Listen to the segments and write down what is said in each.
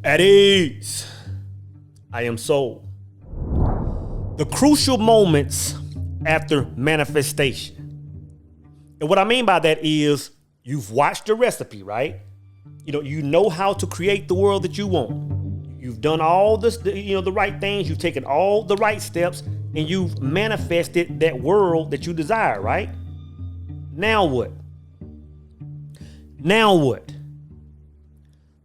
At ease. I am soul. The crucial moments after manifestation. And what I mean by that is you've watched the recipe, right? You know how to create the world that you want. You've done all this, the right things. You've taken all the right steps and you've manifested that world that you desire, right? Now what? Now what?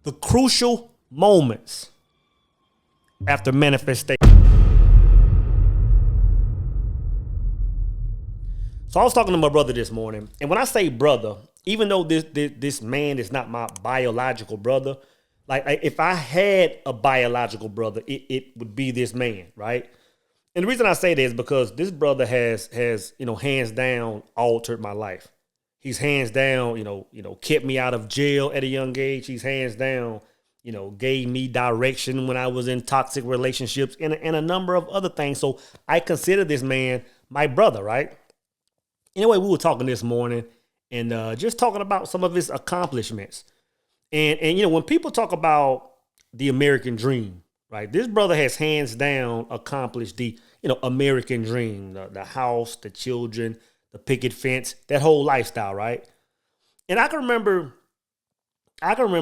The crucial moments after manifestation. So I was talking to my brother this morning, and when I say brother, even though this man is not my biological brother, like if I had a biological brother, it would be this man, right? And the reason I say that is because this brother has hands down altered my life. He's hands down, kept me out of jail at a young age. He's hands down, gave me direction when I was in toxic relationships and a number of other things. So I consider this man my brother, right? Anyway, we were talking this morning and just talking about some of his accomplishments. And when people talk about the American dream, right? This brother has hands down accomplished the, American dream, the house, the children, the picket fence, that whole lifestyle, right? And I can remember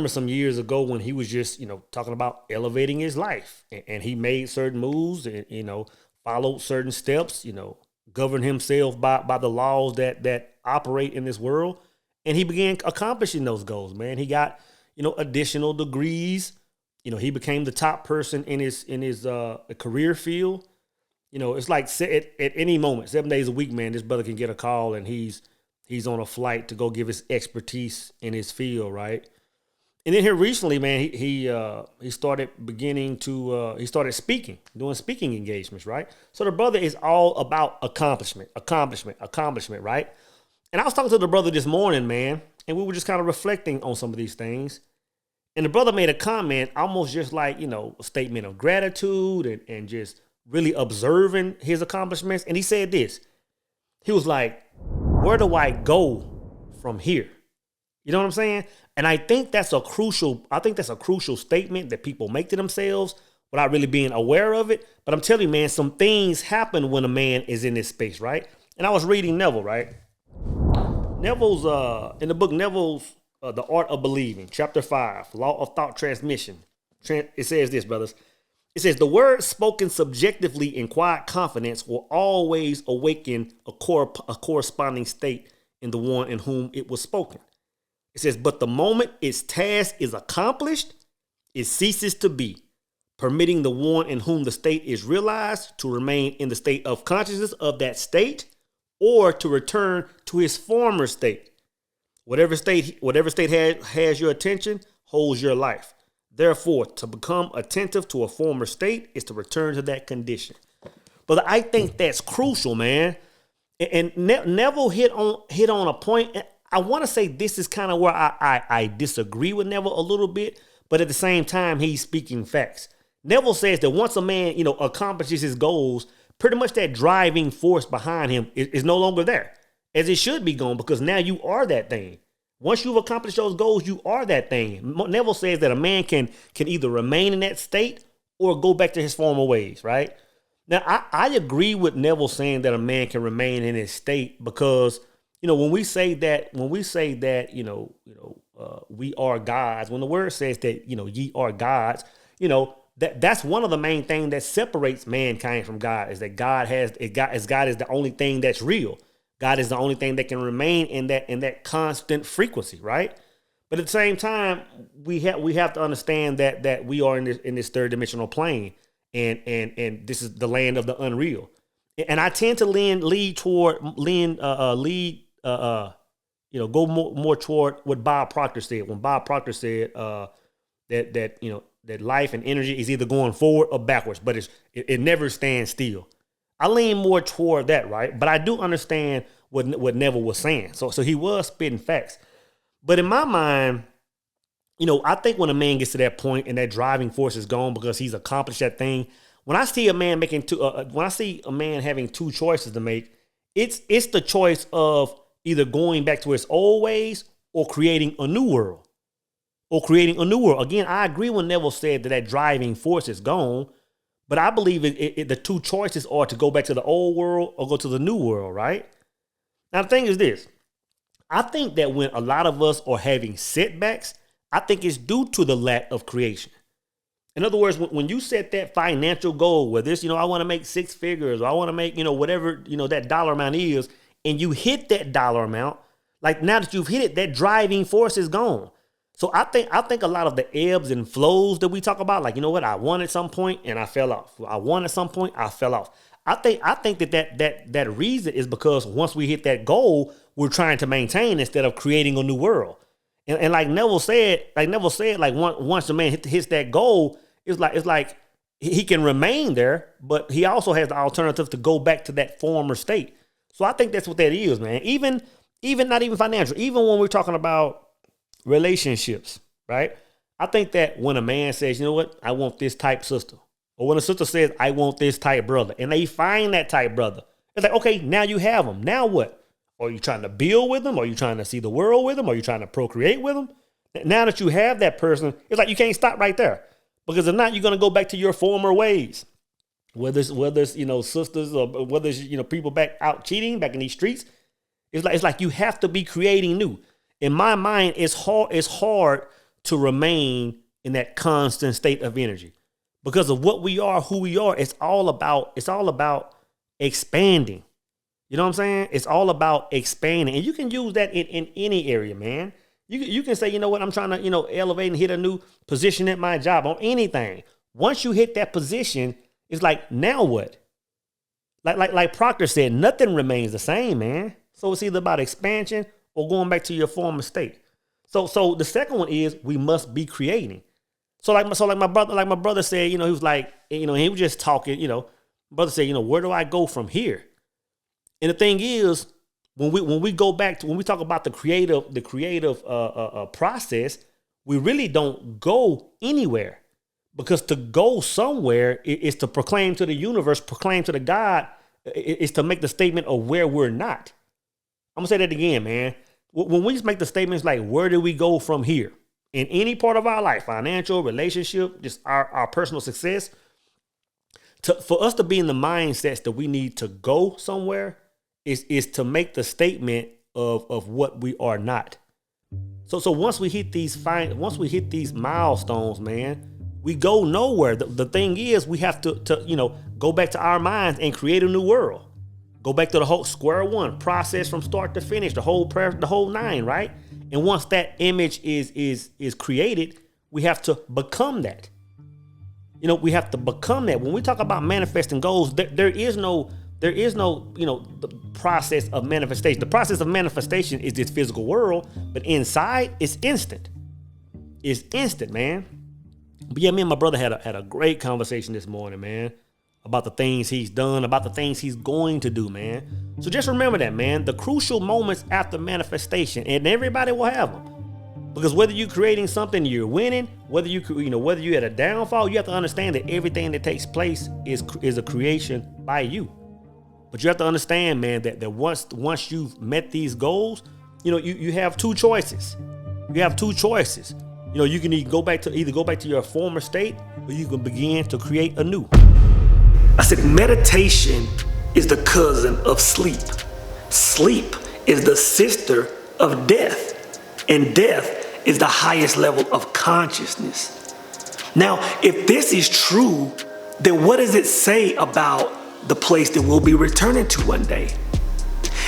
some years ago when he was just, talking about elevating his life and he made certain moves and, followed certain steps, governed himself by the laws that operate in this world. And he began accomplishing those goals, man. He got, additional degrees. He became the top person in his career field. It's like at any moment, 7 days a week, man, this brother can get a call and he's on a flight to go give his expertise in his field, right? And then here recently, man, he started speaking, doing speaking engagements, right? So the brother is all about accomplishment, right? And I was talking to the brother this morning, man, and we were just kind of reflecting on some of these things. And the brother made a comment, almost just like, a statement of gratitude and just really observing his accomplishments. And he said this. He was like, where do I go from here? You know what I'm saying? And I think that's a crucial statement that people make to themselves without really being aware of it. But I'm telling you, man, some things happen when a man is in this space, right? And I was reading Neville, right? Neville's in the book Neville's The Art of Believing, chapter 5, Law of Thought Transmission. It says this, brothers. It says, the word spoken subjectively in quiet confidence will always awaken a corresponding state in the one in whom it was spoken. It says, but the moment its task is accomplished, it ceases to be, permitting the one in whom the state is realized to remain in the state of consciousness of that state or to return to his former state. Whatever state has your attention holds your life. Therefore, to become attentive to a former state is to return to that condition. But I think that's crucial, man. And Neville hit on a point. I want to say this is kind of where I disagree with Neville a little bit, but at the same time, he's speaking facts. Neville says that once a man, accomplishes his goals, pretty much that driving force behind him is no longer there, as it should be gone, because now you are that thing. Once you've accomplished those goals, you are that thing. Neville says that a man can either remain in that state or go back to his former ways, right? Now, I agree with Neville saying that a man can remain in his state because, when we say that, we are gods, when the word says that, ye are gods, that's one of the main things that separates mankind from God is that God is the only thing that's real. God is the only thing that can remain in that constant frequency, right? But at the same time, we have to understand that we are in this third dimensional plane, and this is the land of the unreal. And I tend to go more toward what Bob Proctor said. When Bob Proctor said that life and energy is either going forward or backwards, but it never stands still. I lean more toward that, right? But I do understand what Neville was saying. So he was spitting facts. But in my mind, I think when a man gets to that point and that driving force is gone because he's accomplished that thing, when I see a man having two choices to make, it's the choice of either going back to his old ways or creating a new world. or creating a new world. Again, I agree when Neville said that driving force is gone, but I believe the two choices are to go back to the old world or go to the new world, right? Now, the thing is this. I think that when a lot of us are having setbacks, I think it's due to the lack of creation. In other words, when you set that financial goal, whether it's, I want to make 6 figures, or I want to make, whatever, that dollar amount is, and you hit that dollar amount, like now that you've hit it, that driving force is gone. So I think a lot of the ebbs and flows that we talk about, like, I won at some point and I fell off. I won at some point, I fell off. I think that reason is because once we hit that goal, we're trying to maintain instead of creating a new world. And like Neville said, once the man hits that goal, it's like he can remain there, but he also has the alternative to go back to that former state. So I think that's what that is, man. Even not even financial, even when we're talking about relationships, right? I think that when a man says, I want this type sister, or when a sister says, I want this type brother, and they find that type brother, it's like, okay, now you have them. Now what? Are you trying to build with them? Are you trying to see the world with them? Are you trying to procreate with them? Now that you have that person, it's like you can't stop right there. Because if not, you're going to go back to your former ways. Whether it's sisters, or whether it's, people back out cheating, back in these streets. It's like you have to be creating new. In my mind, it's hard to remain in that constant state of energy. Because of what we are, who we are, it's all about expanding. You know what I'm saying? It's all about expanding. And you can use that in any area, man. You can say, I'm trying to, elevate and hit a new position at my job on anything. Once you hit that position, it's like, now what? Like Proctor said, nothing remains the same, man. So it's either about expansion or going back to your former state. So the second one is we must be creating. So my brother said, he was like, he was just talking, brother said, where do I go from here? And the thing is, when we talk about the creative process, we really don't go anywhere, because to go somewhere is to proclaim to the universe, proclaim to the God, is to make the statement of where we're not. I'm gonna say that again, man. When we just make the statements like, where do we go from here in any part of our life, financial, relationship, just our personal success, for us to be in the mindsets that we need to go somewhere, is to make the statement of what we are not. So once we hit these milestones, man, we go nowhere. The thing is, we have to go back to our minds and create a new world. Go back to the whole square one process from start to finish, the whole 9, right? And once that image is created, we have to become that. We have to become that. When we talk about manifesting goals, there is no the process of manifestation. The process of manifestation is this physical world, but inside it's instant. It's instant, man. But yeah, me and my brother had a great conversation this morning, man, about the things he's done, about the things he's going to do, man. So just remember that, man, the crucial moments after manifestation, and everybody will have them. Because whether you're creating something, you're winning, whether you're at a downfall, you have to understand that everything that takes place is a creation by you. But you have to understand, man, that once you've met these goals, you have two choices. You have two choices. You can either go back to your former state, or you can begin to create anew. I said meditation is the cousin of sleep. Sleep is the sister of death, and death is the highest level of consciousness. Now, if this is true, then what does it say about the place that we'll be returning to one day?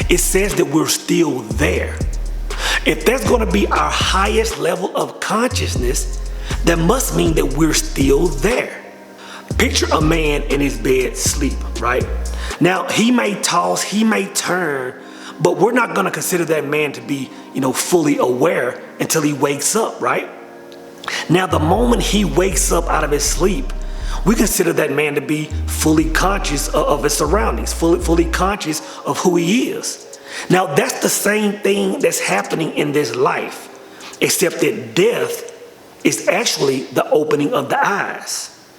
It says that we're still there. If that's going to be our highest level of consciousness, that must mean that we're still there. Picture a man in his bed sleep, right? Now, he may toss, he may turn, but we're not going to consider that man to be, fully aware until he wakes up, right? Now, the moment he wakes up out of his sleep, we consider that man to be fully conscious of his surroundings, fully conscious of who he is. Now, that's the same thing that's happening in this life, except that death is actually the opening of the eyes.